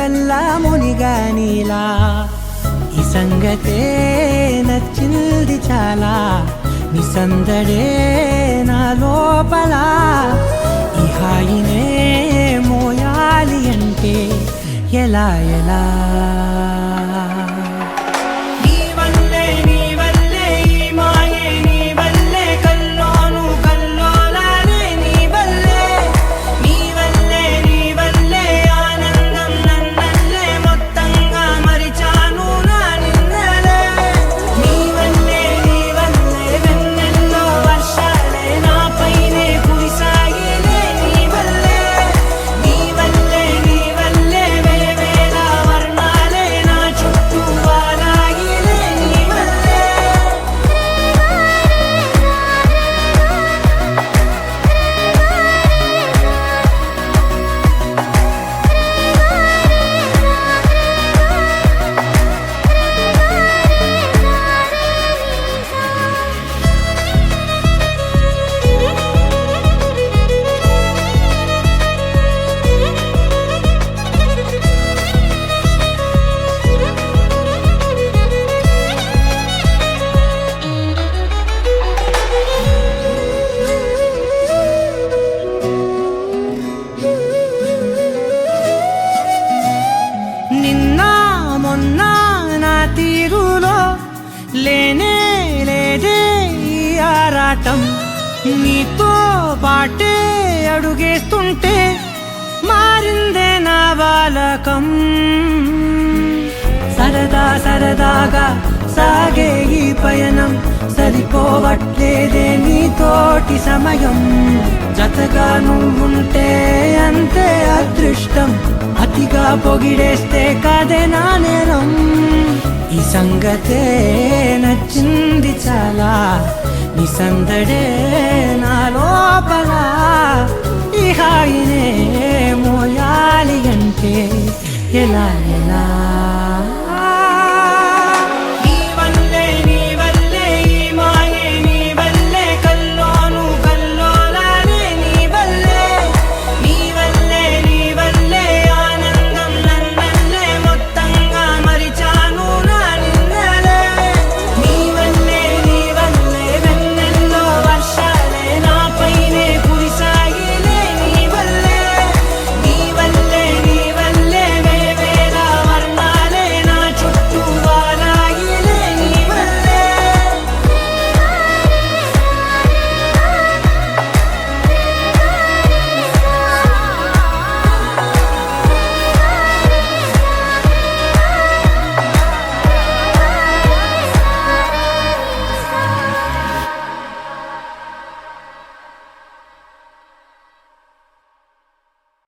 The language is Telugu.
వల్ల మునిగా నీలా ఈ సంగతే నచ్చింది చాలా నీ సందడే నా లోపల ఈ హాయినే మోయాలి అంటే ఎలా ఎలా లేనే లేదే ఈ ఆరాటం నీతో పాటే అడుగేస్తుంటే మారిందే నా బాలకం సరదా సరదాగా సాగే ఈ పయనం సరిపోవట్లేదే నీతోటి సమయం జతగా నువ్వుంటే అంతే అదృష్టం అతిగా పొగిడేస్తే కదే నా నేరం ఈ సంగతే నచ్చింది చాలా నీ సందడే నా లోపల ఈ హాయినే మోయాలి అంటే ఎలా ఎలా